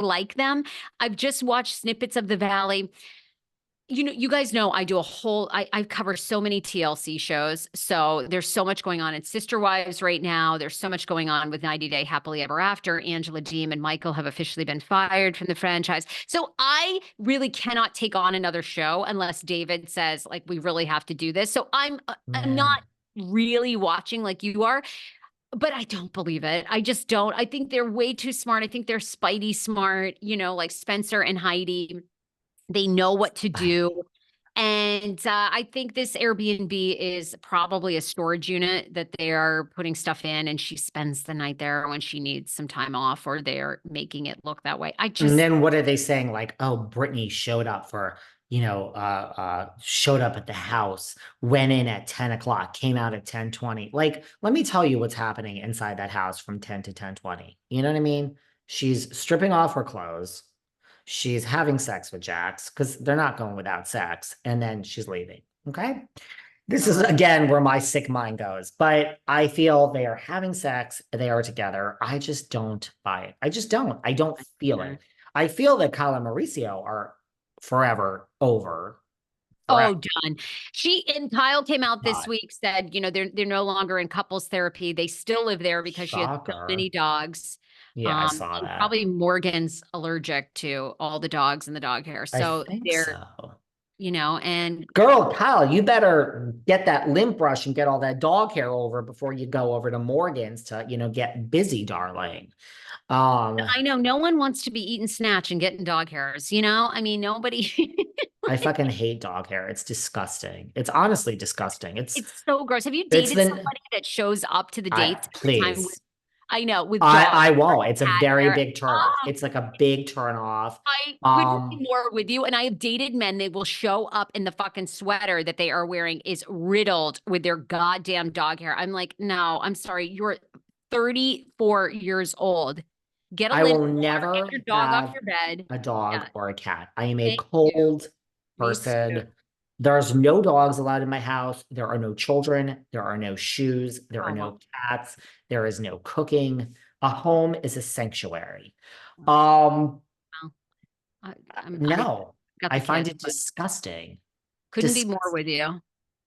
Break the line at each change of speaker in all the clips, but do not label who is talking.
like them. I've just watched snippets of The Valley. You guys know I do I cover so many TLC shows. So there's so much going on in Sister Wives right now. There's so much going on with 90 Day Happily Ever After. Angela Deem and Michael have officially been fired from the franchise. So I really cannot take on another show unless David says, like, we really have to do this. So I'm
Yeah.
not really watching like you are, but I don't believe it. I just don't. I think they're way too smart. I think they're Spidey smart, like Spencer and Heidi. They know what to do. And I think this Airbnb is probably a storage unit that they are putting stuff in, and she spends the night there when she needs some time off, or they're making it look that way.
And then what are they saying? Like, oh, Brittany showed up for, showed up at the house, went in at 10 o'clock, came out at 10:20. Like, let me tell you what's happening inside that house from 10 to 10:20. You know what I mean? She's stripping off her clothes. She's having sex with Jax because they're not going without sex. And then she's leaving. Okay. This is again where my sick mind goes, but I feel they are having sex. They are together. I just don't buy it. I just don't. I don't feel it. I feel that Kyle and Mauricio are forever over. Forever.
Oh, done. She and Kyle came out this
Not.
week, said, they're no longer in couples therapy. They still live there because she has so
Shocker.
many dogs.
Yeah, I saw
And
that.
probably Morgan's allergic to all the dogs and the dog hair.
I
So
think
they're,
so.
and
Girl, Kyle, you better get that lint brush and get all that dog hair over before you go over to Morgan's to, get busy, darling. Um,
I know no one wants to be eating snatch and getting dog hairs, I mean, nobody.
I fucking hate dog hair. It's disgusting. It's honestly disgusting.
It's so gross. Have you
It's
dated
the
somebody that shows up to the
I
dates every time with,
please.
I know, with dog
I won't. It's a
cat
very
hair?
big turn off.
Oh,
It's like a big turn off.
I couldn't be
Um,
more with you. And I have dated men that will show up in the fucking sweater that they are wearing is riddled with their goddamn dog hair. I'm like, no, I'm sorry. You're 34 years old. Get a
I
lint
will
roller, get
never
your dog off
have
your bed.
a dog
Yeah,
or a cat. I am a
thank you.
cold
Me too.
person. There's no dogs allowed in my house. There are no children. There are no shoes. There are
Oh,
no
well,
cats. There is no cooking. A home is a sanctuary.
well,
Um,
well, I
no,
got
I
the
find
kids,
it
but
disgusting.
couldn't be more with you.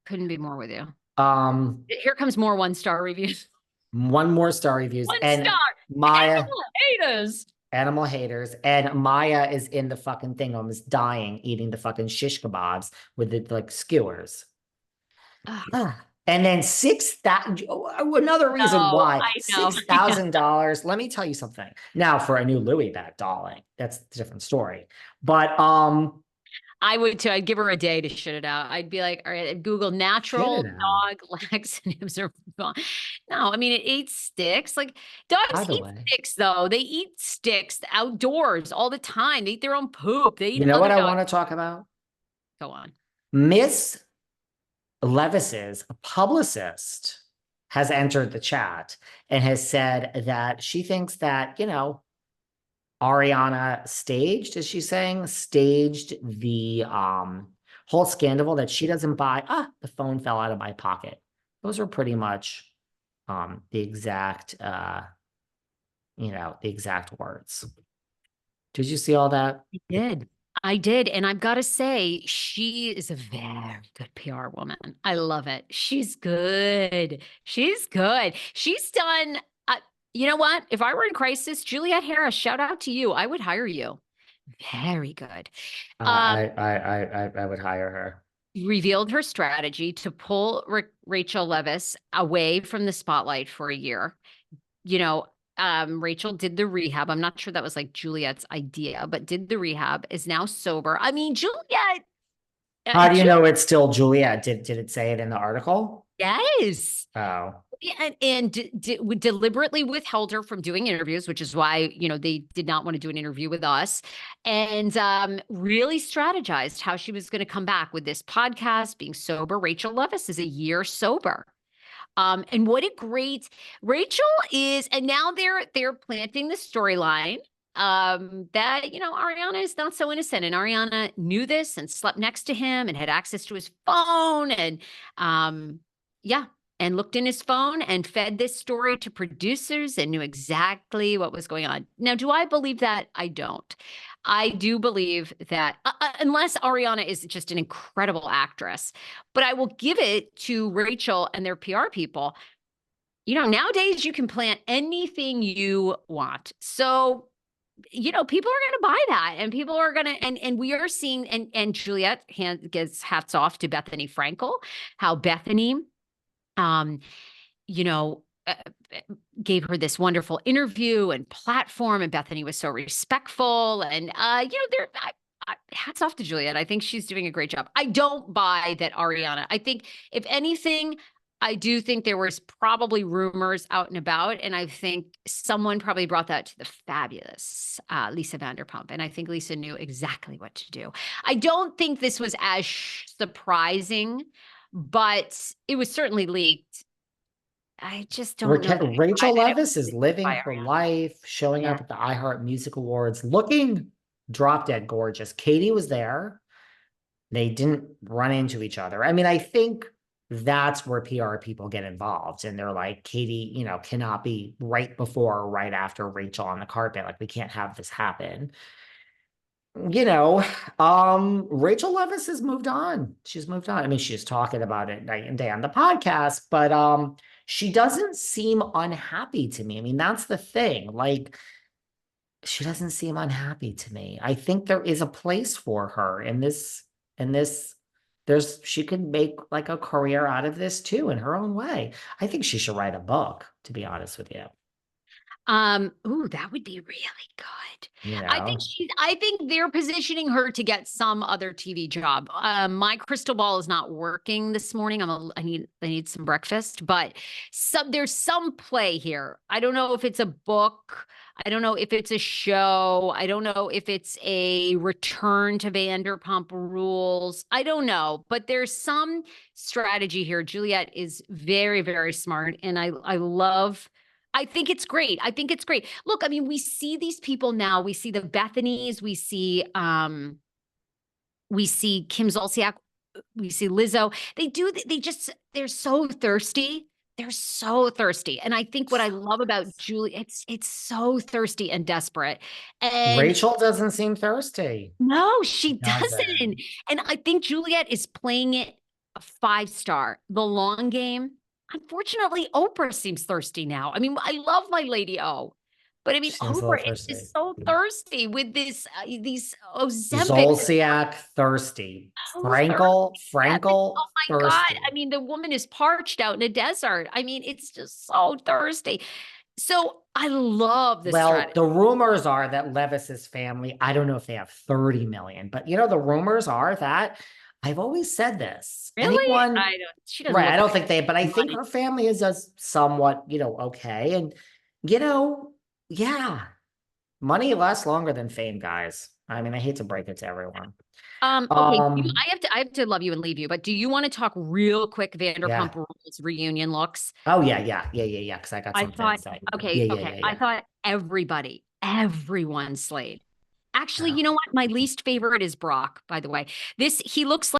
Couldn't be more with you.
Um,
Here comes more one-star reviews.
one more star reviews
One
and
star.
Maya
Animal haters.
animal haters and Maya is in the fucking thing almost dying eating the fucking shish kebabs with the like skewers.
Ugh,
And then another reason
no,
why
I know.
$6,000. Let me tell you something. Now for a new Louis bag, darling, that's a different story. But
I would too. I'd give her a day to shit it out. I'd be like, all right, Google
shit
natural
it out.
dog laxatives or no, I mean it eats sticks. Like
By
dogs
the
eat
way,
sticks though. They eat sticks outdoors all the time. They eat their own poop. They eat
you know what
other
I
dogs.
want to talk about?
Go on.
Miss Levis's publicist has entered the chat and has said that she thinks that, Ariana staged the whole scandal that she doesn't buy. The phone fell out of my pocket. Those are pretty much the exact the exact words. Did you see all that?
I did. I did. And I've got to say, she is a very good PR woman. I love it. She's good. She's good. She's done, you know what? If I were in crisis, Juliette Harris, shout out to you. I would hire you. Very good. Um,
I would hire her.
Revealed her strategy to pull Rachel Leviss away from the spotlight for a year. You know, Rachel did the rehab. I'm not sure that was like Juliet's idea, but did the rehab, is now sober. I mean, Juliet,
How do you
Ju
know it's still Juliet? Did it say it in the article?
yes.
Oh,
And deliberately withheld her from doing interviews, which is why, they did not want to do an interview with us, and really strategized how she was going to come back with this podcast, being sober. Rachel Leviss is a year sober. And what a great Rachel is, and now they're planting the storyline that Ariana is not so innocent, and Ariana knew this and slept next to him and had access to his phone, and yeah, and looked in his phone and fed this story to producers and knew exactly what was going on. Now, do I believe that? I don't. I do believe that unless Ariana is just an incredible actress, but I will give it to Rachel and their PR people. Nowadays you can plan anything you want. So, people are going to buy that, and people are going to, and we are seeing, and Juliette gives hats off to Bethany Frankel, how Bethany, um, you know, uh, gave her this wonderful interview and platform, and Bethany was so respectful, and there. Hats off to Juliette. I think she's doing a great job. I don't buy that Ariana. I think if anything, I do think there was probably rumors out and about, and I think someone probably brought that to the fabulous Lisa Vanderpump, and I think Lisa knew exactly what to do. I don't think this was as surprising, but it was certainly leaked. I just don't know.
Rachel Leviss is living
by
her
Ariana.
life, showing up
Yeah.
at the iHeart Music Awards, looking drop dead gorgeous. Katie was there. They didn't run into each other. I mean, I think that's where PR people get involved, and they're like, Katie, cannot be right before or right after Rachel on the carpet. Like, we can't have this happen. Rachel Leviss has moved on. She's moved on. I mean, she's talking about it night and day on the podcast, but she doesn't seem unhappy to me. I mean, that's the thing. Like, she doesn't seem unhappy to me. I think there is a place for her in this, she could make like a career out of this too in her own way. I think she should write a book, to be honest with you.
Ooh, that would be really good.
You
I think they're positioning her to get some other TV job. My crystal ball is not working this morning. I need some breakfast, but there's some play here. I don't know if it's a book. I don't know if it's a show. I don't know if it's a return to Vanderpump Rules. I don't know, but there's some strategy here. Juliette is very, very smart, and I think it's great. I think it's great. Look, I mean, we see these people now. We see the Bethanies. We see Kim Zolciak. We see Lizzo. They're so thirsty. They're so thirsty. And I think what I love about Julie, it's so thirsty and desperate. And
Rachel doesn't seem thirsty.
no, she
Doesn't.
doesn't. And I think Juliette is playing it a 5-star, the long game. Unfortunately, Oprah seems thirsty now. I mean, I love my Lady O, but I mean,
She seems a little
Oprah is
thirsty.
just so thirsty with these Ozempic.
Zolciak, thirsty.
So
Frankel,
thirsty. Oh my God.
thirsty.
I mean, the woman is parched out in a desert. I mean, it's just so thirsty. So I love this
Well,
strategy.
the rumors are that Levis's family, I don't know if they have 30 million, but the rumors are that I've always said this.
Really?
Anyone,
She doesn't
right?
look
I don't
like
think but I think
money.
her family is somewhat, okay. And, yeah, money lasts longer than fame, guys. I mean, I hate to break it to everyone.
Okay, I have to love you and leave you, but do you want to talk real quick
Yeah.
Vanderpump Rules reunion looks?
Oh, yeah. Because I got
I
something to
thought,
say.
okay,
Yeah,
okay. I thought everyone slayed. Actually,
Yeah.
you know what? My least favorite is Brock, by the way. He looks like